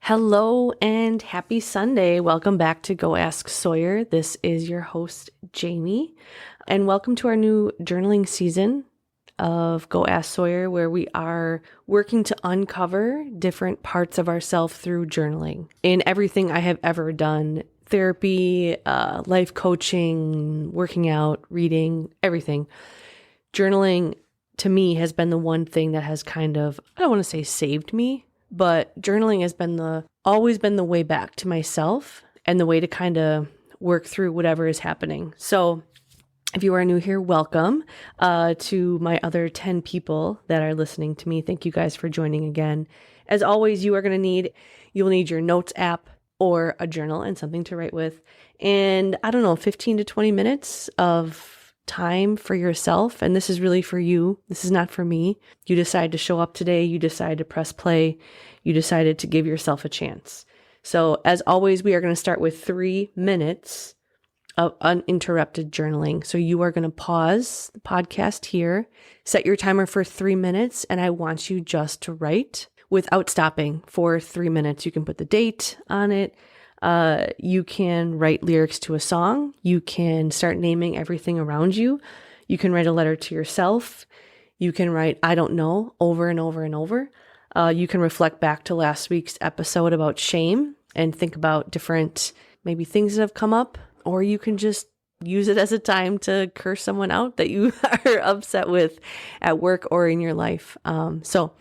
Hello and happy Sunday. Welcome back to Go Ask Sawyer. This is your host, Jamie, and welcome to our new journaling season of Go Ask Sawyer, where we are working to uncover different parts of ourselves through journaling. In everything I have ever done, therapy, life coaching, working out, reading, everything, journaling to me has been the one thing that has kind of, I don't want to say saved me, but journaling has been always been the way back to myself and the way to kind of work through whatever is happening. So if you are new here, welcome to my other 10 people that are listening to me. Thank you guys for joining again. As always, you'll need your notes app or a journal and something to write with. And I don't know, 15 to 20 minutes of time for yourself. And this is really for you. This is not for me. You decide to show up today. You decide to press play. You decided to give yourself a chance. So as always, we are going to start with 3 minutes of uninterrupted journaling. So you are going to pause the podcast here, set your timer for 3 minutes, and I want you just to write without stopping for 3 minutes. You can put the date on it. You can write lyrics to a song. You can start naming everything around you. You can write a letter to yourself. You can write, I don't know, over and over and over. You can reflect back to last week's episode about shame and think about different maybe things that have come up, or you can just use it as a time to curse someone out that you are upset with at work or in your life. So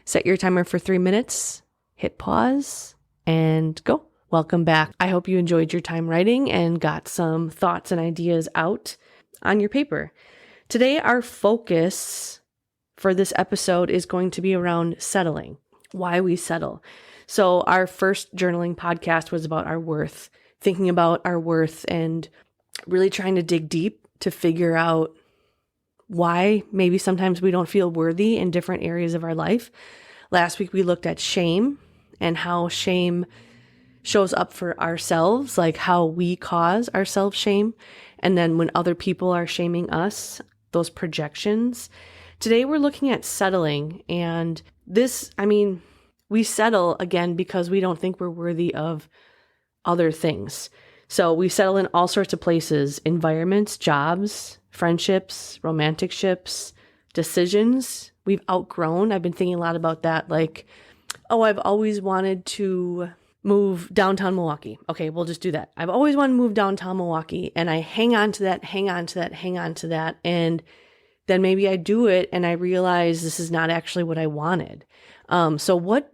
set your timer for 3 minutes, hit pause, and go. Welcome back. I hope you enjoyed your time writing and got some thoughts and ideas out on your paper. Today, our focus for this episode is going to be around settling, why we settle. So our first journaling podcast was about our worth, thinking about our worth and really trying to dig deep to figure out why maybe sometimes we don't feel worthy in different areas of our life. Last week, we looked at shame and how shame shows up for ourselves, like how we cause ourselves shame. And then when other people are shaming us, those projections. Today, we're looking at settling. And this, we settle again because we don't think we're worthy of other things. So we settle in all sorts of places, environments, jobs, friendships, romantic ships, decisions we've outgrown. I've been thinking a lot about that. Like, I've always wanted to move downtown Milwaukee. Okay, we'll just do that. I've always wanted to move downtown Milwaukee, and I hang on to that. And then maybe I do it and I realize this is not actually what I wanted. So what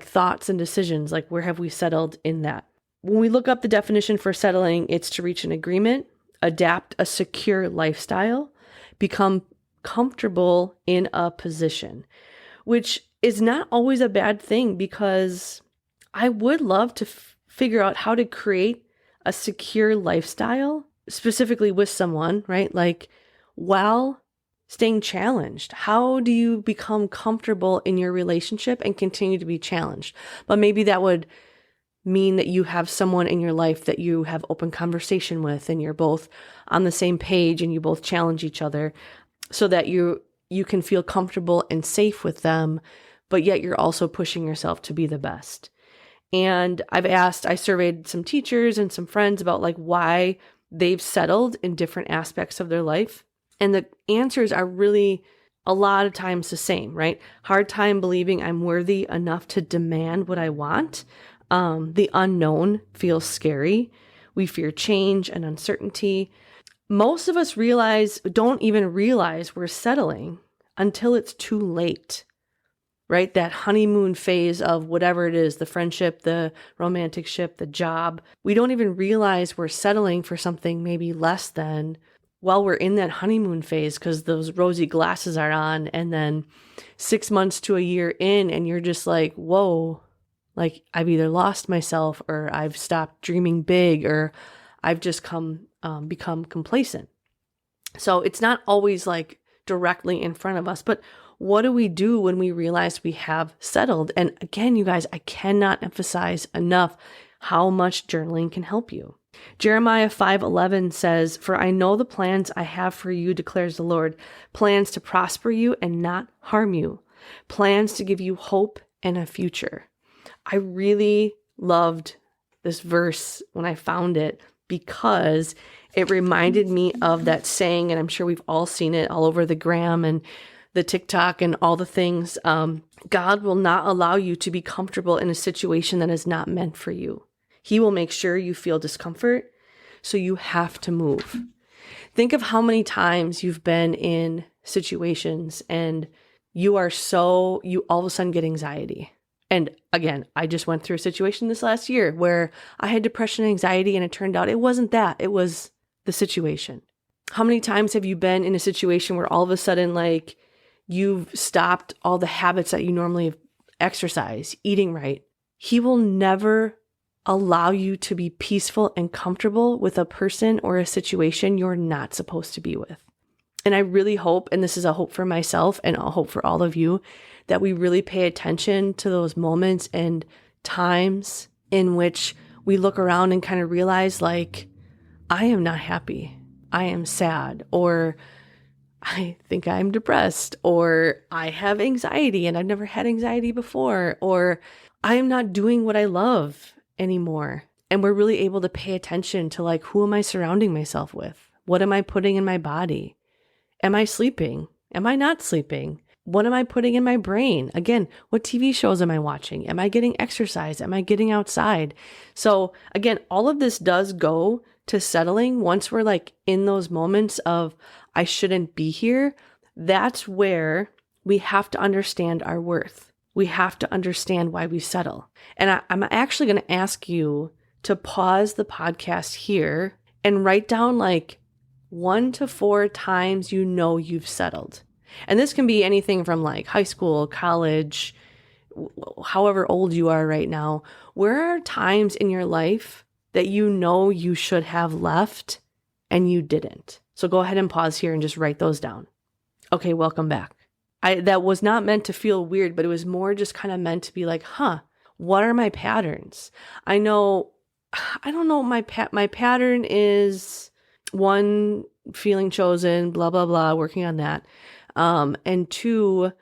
thoughts and decisions, where have we settled in that? When we look up the definition for settling, it's to reach an agreement, adapt a secure lifestyle, become comfortable in a position, which is not always a bad thing, because I would love to figure out how to create a secure lifestyle, specifically with someone, right? While staying challenged. How do you become comfortable in your relationship and continue to be challenged? But maybe that would mean that you have someone in your life that you have open conversation with, and you're both on the same page and you both challenge each other so that you can feel comfortable and safe with them, but yet you're also pushing yourself to be the best. And I surveyed some teachers and some friends about why they've settled in different aspects of their life. And the answers are really a lot of times the same, right? Hard time believing I'm worthy enough to demand what I want. The unknown feels scary. We fear change and uncertainty. Most of us don't even realize we're settling until it's too late. Right? That honeymoon phase of whatever it is, the friendship, the romantic ship, the job. We don't even realize we're settling for something maybe less than while we're in that honeymoon phase, because those rosy glasses are on. And then 6 months to a year in, and you're just like, whoa, I've either lost myself, or I've stopped dreaming big, or I've just become complacent. So it's not always directly in front of us, but what do we do when we realize we have settled? And again, you guys, I cannot emphasize enough how much journaling can help you. Jeremiah 5:11 says, "For I know the plans I have for you, declares the Lord, plans to prosper you and not harm you, plans to give you hope and a future." I really loved this verse when I found it because it reminded me of that saying, and I'm sure we've all seen it all over the gram and the TikTok and all the things. God will not allow you to be comfortable in a situation that is not meant for you. He will make sure you feel discomfort, so you have to move. Think of how many times you've been in situations and you all of a sudden get anxiety. And again, I just went through a situation this last year where I had depression and anxiety, and it turned out it wasn't that. It was the situation. How many times have you been in a situation where all of a sudden, like, you've stopped all the habits that you normally exercise, eating right? He will never allow you to be peaceful and comfortable with a person or a situation you're not supposed to be with. And I really hope, and this is a hope for myself and a hope for all of you, that we really pay attention to those moments and times in which we look around and kind of realize, like, I am not happy. I am sad, or I think I'm depressed, or I have anxiety and I've never had anxiety before, or I am not doing what I love anymore. And we're really able to pay attention to, like, who am I surrounding myself with? What am I putting in my body? Am I sleeping? Am I not sleeping? What am I putting in my brain? Again, what TV shows am I watching? Am I getting exercise? Am I getting outside? So again, all of this does go to settling. Once we're like in those moments of, I shouldn't be here, that's where we have to understand our worth. We have to understand why we settle. And I'm actually going to ask you to pause the podcast here and write down like 1 to 4 times you've settled. And this can be anything from like high school, college, however old you are right now. Where are times in your life that you should have left and you didn't? So go ahead and pause here and just write those down. Okay, welcome back. That was not meant to feel weird, but it was more just kind of meant to be like, what are my patterns? I don't know, my pattern is 1, feeling chosen, blah, blah, blah, working on that. And 2,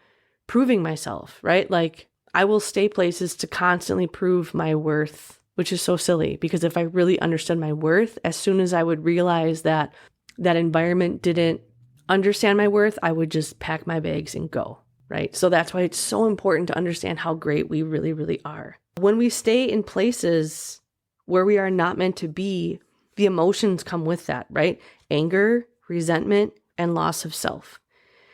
proving myself, right? Like, I will stay places to constantly prove my worth, which is so silly, because if I really understood my worth, as soon as I would realize that that environment didn't understand my worth, I would just pack my bags and go, right? So that's why it's so important to understand how great we really, really are. When we stay in places where we are not meant to be, the emotions come with that, right? Anger, resentment, and loss of self.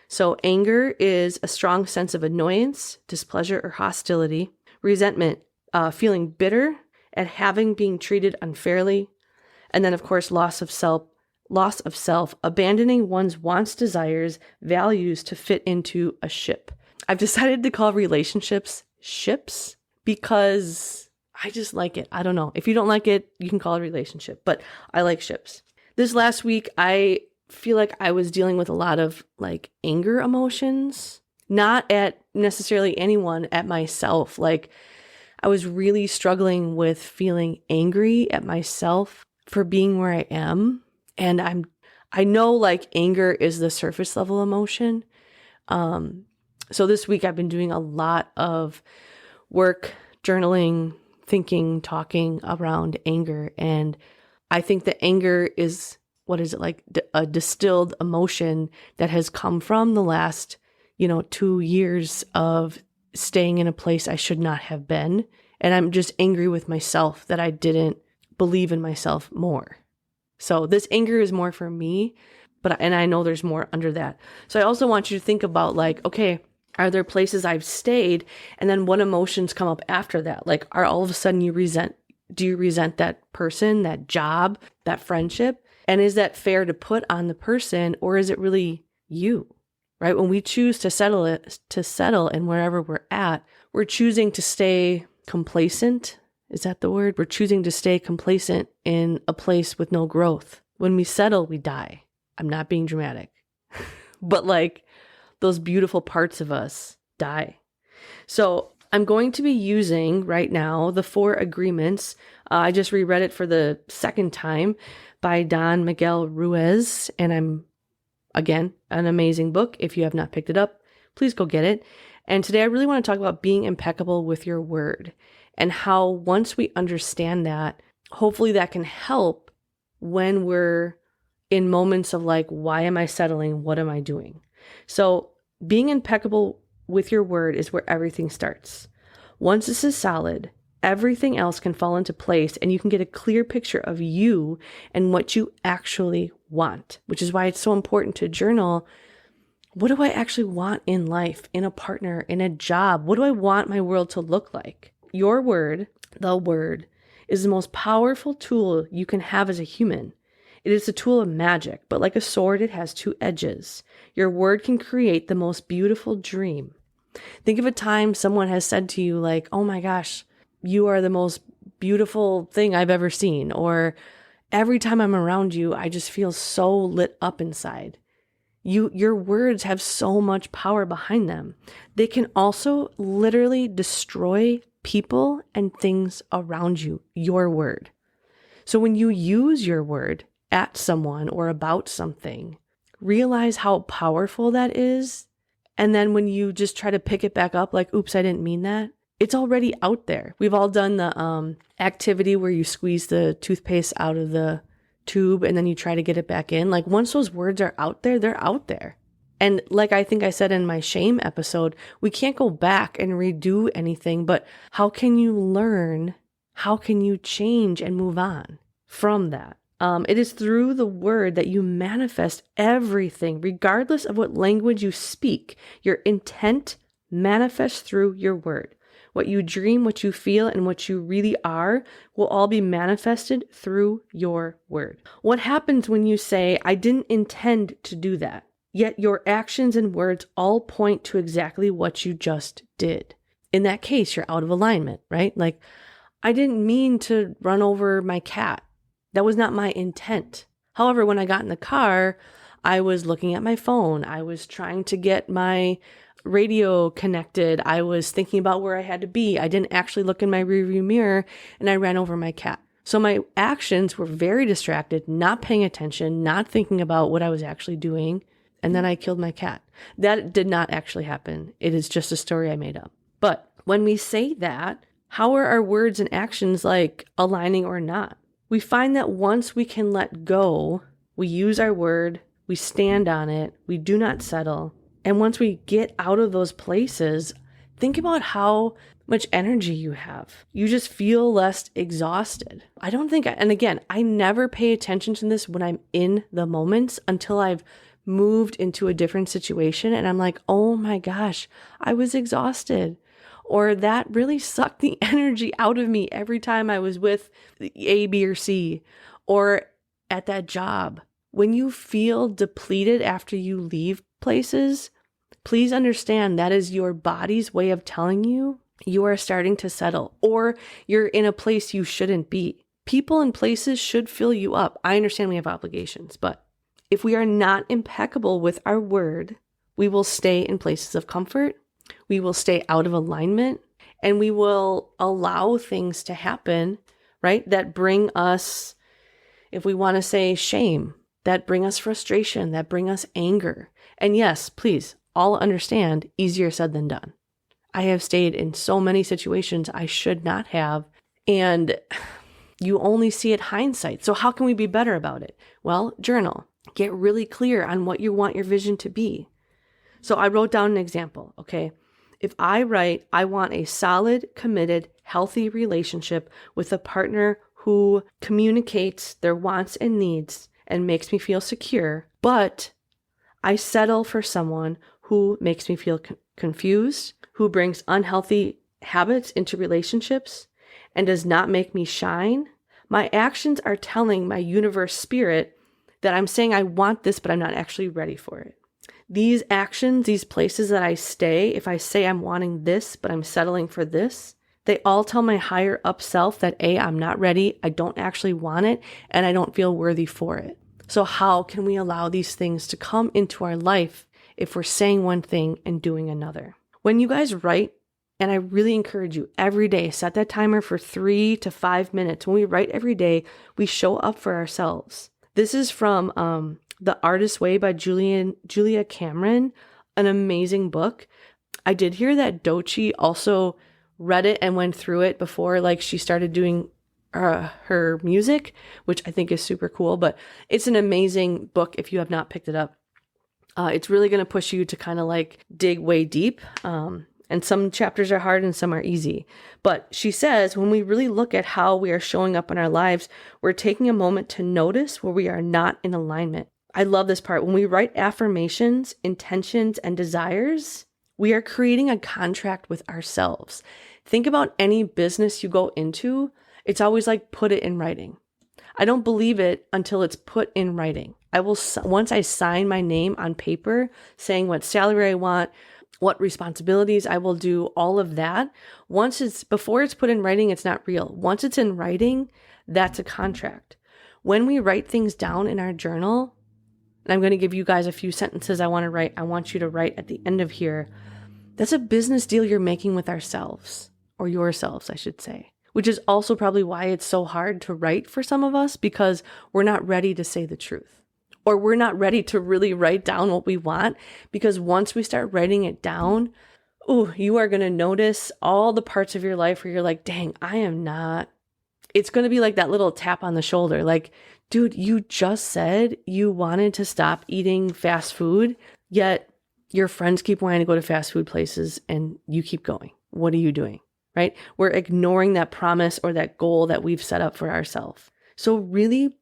So anger is a strong sense of annoyance, displeasure, or hostility. Resentment, feeling bitter at having been treated unfairly. And then, of course, loss of self, abandoning one's wants, desires, values to fit into a ship. I've decided to call relationships ships because I just like it. I don't know. If you don't like it, you can call it a relationship, but I like ships. This last week, I feel like I was dealing with a lot of like anger emotions, not at necessarily anyone, at myself. Like, I was really struggling with feeling angry at myself for being where I am. And I know like anger is the surface level emotion. So this week I've been doing a lot of work, journaling, thinking, talking around anger. And I think that anger is, a distilled emotion that has come from the last, 2 years of staying in a place I should not have been. And I'm just angry with myself that I believe in myself more. So this anger is more for me, and I know there's more under that. So I also want you to think about like, okay, are there places I've stayed? And then what emotions come up after that? Like, are all of a sudden do you resent that person, that job, that friendship? And is that fair to put on the person, or is it really you, right? When we choose to settle and wherever we're at, we're choosing to stay complacent. Is that the word? We're choosing to stay complacent in a place with no growth. When we settle, we die. I'm not being dramatic, but like those beautiful parts of us die. So I'm going to be using right now the 4 Agreements. I just reread it for the second time by Don Miguel Ruiz. And again, an amazing book. If you have not picked it up, please go get it. And today I really want to talk about being impeccable with your word. and how once we understand that, hopefully that can help when we're in moments of like, why am I settling? What am I doing? So being impeccable with your word is where everything starts. Once this is solid, everything else can fall into place and you can get a clear picture of you and what you actually want, which is why it's so important to journal. What do I actually want in life, in a partner, in a job? What do I want my world to look like? Your word, the word, is the most powerful tool you can have as a human. It is a tool of magic, but like a sword, it has two edges. Your word can create the most beautiful dream. Think of a time someone has said to you like, oh my gosh, you are the most beautiful thing I've ever seen. Or every time I'm around you, I just feel so lit up inside. Your words have so much power behind them. They can also literally destroy people and things around you, your word. So when you use your word at someone or about something, realize how powerful that is. And then when you just try to pick it back up, like, oops, I didn't mean that. It's already out there. We've all done the activity where you squeeze the toothpaste out of the tube and then you try to get it back in. Like once those words are out there, they're out there. And like I think I said in my shame episode, we can't go back and redo anything, but how can you learn? How can you change and move on from that? It is through the word that you manifest everything, regardless of what language you speak. Your intent manifests through your word. What you dream, what you feel, and what you really are will all be manifested through your word. What happens when you say, I didn't intend to do that, yet your actions and words all point to exactly what you just did? In that case, you're out of alignment, right? Like, I didn't mean to run over my cat. That was not my intent. However, when I got in the car, I was looking at my phone. I was trying to get my radio connected. I was thinking about where I had to be. I didn't actually look in my rearview mirror and I ran over my cat. So my actions were very distracted, not paying attention, not thinking about what I was actually doing. And then I killed my cat. That did not actually happen. It is just a story I made up. But when we say that, how are our words and actions like aligning or not? We find that once we can let go, we use our word, we stand on it, we do not settle. And once we get out of those places, think about how much energy you have. You just feel less exhausted. And again, I never pay attention to this when I'm in the moments until I've moved into a different situation and I'm like, oh my gosh, I was exhausted. Or that really sucked the energy out of me every time I was with A, B, or C, or at that job. When you feel depleted after you leave places, please understand that is your body's way of telling you you are starting to settle, or you're in a place you shouldn't be. People and places should fill you up. I understand we have obligations, but if we are not impeccable with our word, we will stay in places of comfort. We will stay out of alignment and we will allow things to happen, right? That bring us, if we want to say shame, that bring us frustration, that bring us anger. And yes, please, all understand, easier said than done. I have stayed in so many situations I should not have, and you only see it hindsight. So how can we be better about it? Well, journal. Get really clear on what you want your vision to be. So I wrote down an example, okay? If I write, I want a solid, committed, healthy relationship with a partner who communicates their wants and needs and makes me feel secure, but I settle for someone who makes me feel confused, who brings unhealthy habits into relationships, and does not make me shine, my actions are telling my universe spirit that I'm saying I want this, but I'm not actually ready for it. These actions, these places that I stay, if I say I'm wanting this, but I'm settling for this, they all tell my higher up self that A, I'm not ready, I don't actually want it, and I don't feel worthy for it. So how can we allow these things to come into our life if we're saying one thing and doing another? When you guys write, and I really encourage you every day, set that timer for 3 to 5 minutes. When we write every day, we show up for ourselves. This is from The Artist's Way by Julia Cameron, an amazing book. I did hear that Dochi also read it and went through it before like she started doing her music, which I think is super cool. But it's an amazing book if you have not picked it up. It's really going to push you to kind of like dig way deep. And some chapters are hard and some are easy. But she says when we really look at how we are showing up in our lives, we're taking a moment to notice where we are not in alignment. I love this part. When we write affirmations, intentions, and desires, we are creating a contract with ourselves. Think about any business you go into. It's always like, put it in writing. I don't believe it until it's put in writing. Once I sign my name on paper, saying what salary I want, what responsibilities I will do, all of that. Before it's put in writing, it's not real. Once it's in writing, that's a contract. When we write things down in our journal, and I'm going to give you guys a few sentences I want you to write at the end of here. That's a business deal you're making with ourselves, or yourselves, I should say, which is also probably why it's so hard to write for some of us, because we're not ready to say the truth, or we're not ready to really write down what we want, because once we start writing it down, you are going to notice all the parts of your life where you're like, dang, I am not. It's going to be like that little tap on the shoulder. Like, dude, you just said you wanted to stop eating fast food, yet your friends keep wanting to go to fast food places and you keep going. What are you doing? Right? We're ignoring that promise or that goal that we've set up for ourselves. So really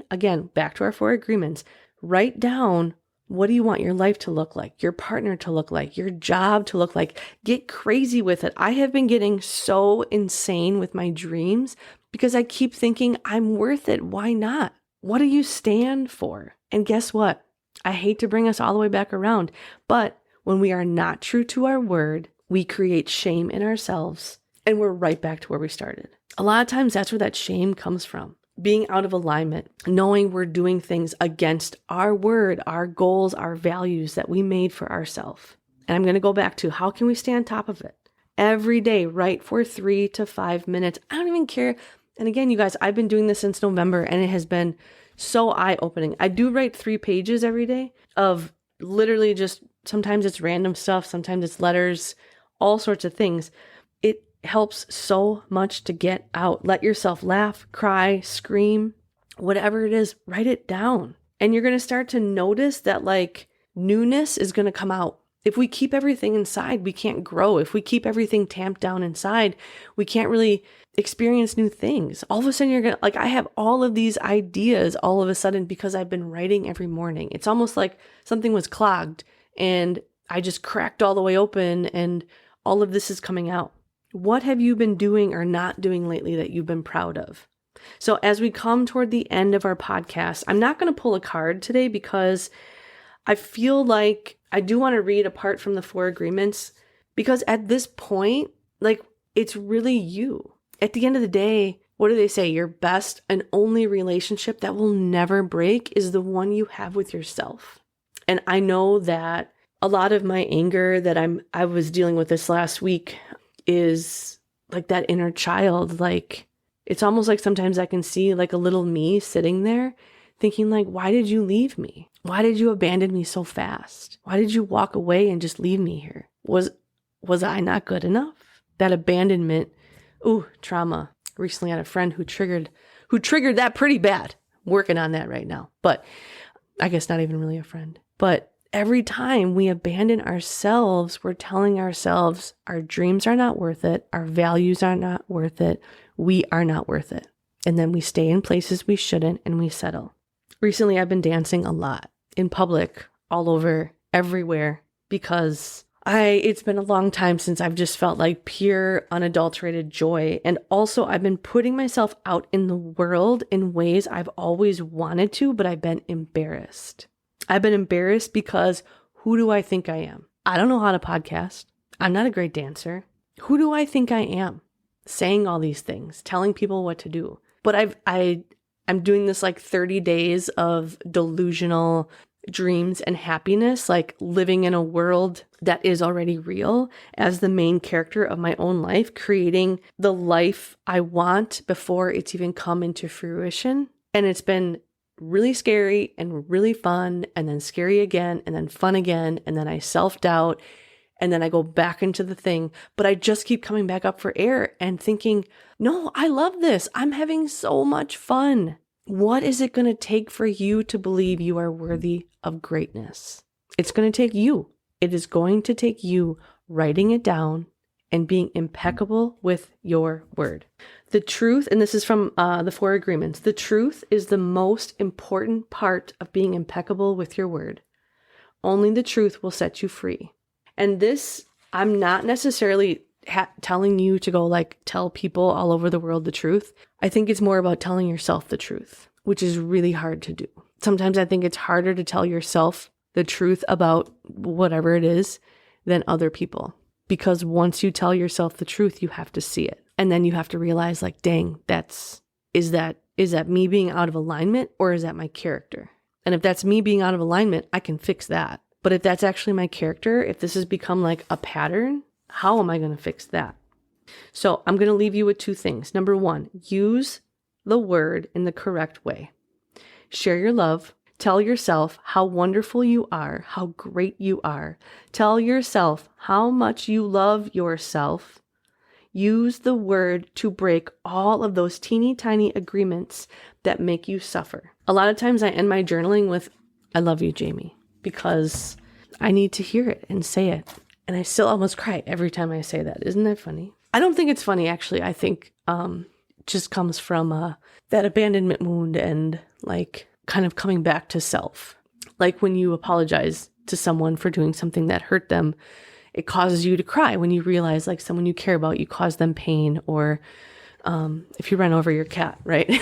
again, back to our 4 agreements, write down, what do you want your life to look like, your partner to look like, your job to look like? Get crazy with it. I have been getting so insane with my dreams because I keep thinking I'm worth it. Why not? What do you stand for? And guess what? I hate to bring us all the way back around, but when we are not true to our word, we create shame in ourselves and we're right back to where we started. A lot of times that's where that shame comes from. Being out of alignment, knowing we're doing things against our word, our goals, our values that we made for ourselves. And I'm going to go back to, how can we stay on top of it? Every day, write for 3 to 5 minutes. I don't even care. And again, you guys, I've been doing this since November and it has been so eye-opening. I do write 3 pages every day of literally just, sometimes it's random stuff, sometimes it's letters, all sorts of things. It helps so much to get out. Let yourself laugh, cry, scream, whatever it is, write it down. And you're going to start to notice that like newness is going to come out. If we keep everything inside, we can't grow. If we keep everything tamped down inside, we can't really experience new things. All of a sudden you're going to, like, I have all of these ideas all of a sudden because I've been writing every morning. It's almost like something was clogged and I just cracked all the way open and all of this is coming out. What have you been doing or not doing lately that you've been proud of? So as we come toward the end of our podcast, I'm not going to pull a card today because I feel like I do want to read apart from the 4 agreements, because at this point, like, it's really you. At the end of the day, what do they say? Your best and only relationship that will never break is the one you have with yourself. And I know that a lot of my anger that I was dealing with this last week is like that inner child. Like, it's almost like sometimes I can see like a little me sitting there thinking like, why did you leave me? Why did you abandon me so fast? Why did you walk away and just leave me here? Was I not good enough? That abandonment, trauma. Recently had a friend who triggered that pretty bad. Working on that right now. But I guess not even really a friend. But every time we abandon ourselves, we're telling ourselves our dreams are not worth it. Our values are not worth it. We are not worth it. And then we stay in places we shouldn't and we settle. Recently, I've been dancing a lot in public, all over, everywhere, because it's been a long time since I've just felt like pure, unadulterated joy. And also I've been putting myself out in the world in ways I've always wanted to, but I've been embarrassed. I've been embarrassed because who do I think I am? I don't know how to podcast. I'm not a great dancer. Who do I think I am? Saying all these things, telling people what to do. But I'm doing this like 30 days of delusional dreams and happiness, like living in a world that is already real as the main character of my own life, creating the life I want before it's even come into fruition. And it's been really scary and really fun, and then scary again, and then fun again, and then I self-doubt, and then I go back into the thing, but I just keep coming back up for air and thinking, no, I love this. I'm having so much fun. What is it going to take for you to believe you are worthy of greatness? It's going to take you. It is going to take you writing it down and being impeccable with your word. The truth, and this is from the 4 agreements, the truth is the most important part of being impeccable with your word. Only the truth will set you free. And this, I'm not necessarily telling you to go like tell people all over the world the truth. I think it's more about telling yourself the truth, which is really hard to do. Sometimes I think it's harder to tell yourself the truth about whatever it is than other people. Because once you tell yourself the truth, you have to see it. And then you have to realize like, dang, is that me being out of alignment, or is that my character? And if that's me being out of alignment, I can fix that. But if that's actually my character, if this has become like a pattern, how am I going to fix that? So I'm going to leave you with 2 things. Number 1, use the word in the correct way. Share your love. Tell yourself how wonderful you are, how great you are. Tell yourself how much you love yourself. Use the word to break all of those teeny tiny agreements that make you suffer. A lot of times I end my journaling with, I love you, Jamie, because I need to hear it and say it. And I still almost cry every time I say that. Isn't that funny? I don't think it's funny, actually. I think it just comes from that abandonment wound and like kind of coming back to self. Like when you apologize to someone for doing something that hurt them, it causes you to cry when you realize like someone you care about, you cause them pain, or if you run over your cat, right?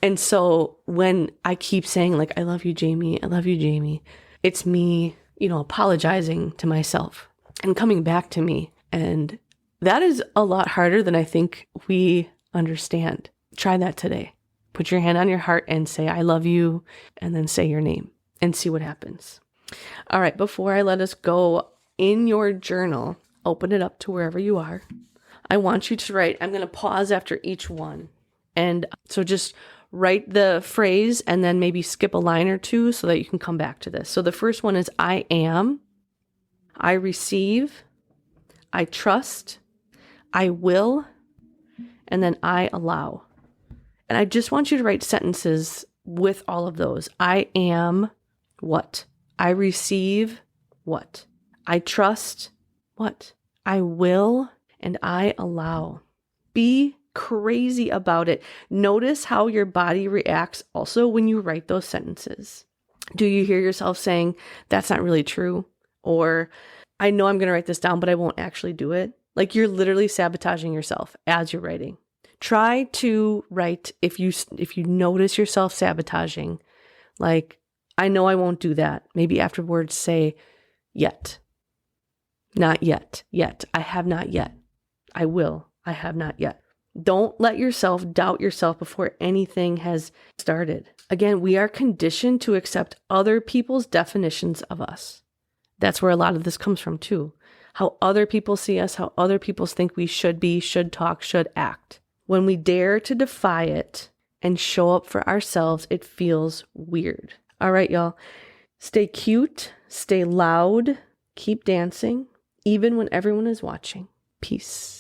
And so when I keep saying like, I love you, Jamie, I love you, Jamie, it's me, apologizing to myself and coming back to me. And that is a lot harder than I think we understand. Try that today. Put your hand on your heart and say, I love you, and then say your name and see what happens. All right, before I let us go, in your journal, open it up to wherever you are. I want you to write, I'm going to pause after each one. And so just write the phrase and then maybe skip a line or 2 so that you can come back to this. So the first one is I am, I receive, I trust, I will, and then I allow. And I just want you to write sentences with all of those. I am what? I receive what? I trust what? I will, and I allow. Be crazy about it. Notice how your body reacts also when you write those sentences. Do you hear yourself saying, that's not really true? Or, I know I'm going to write this down, but I won't actually do it. Like you're literally sabotaging yourself as you're writing. Try to write, if you notice yourself sabotaging, like, I know I won't do that. Maybe afterwards say, yet. Not yet. Yet. I have not yet. I will. I have not yet. Don't let yourself doubt yourself before anything has started. Again, we are conditioned to accept other people's definitions of us. That's where a lot of this comes from too. How other people see us, how other people think we should be, should talk, should act. When we dare to defy it and show up for ourselves, it feels weird. All right, y'all. Stay cute, stay loud, keep dancing, even when everyone is watching. Peace.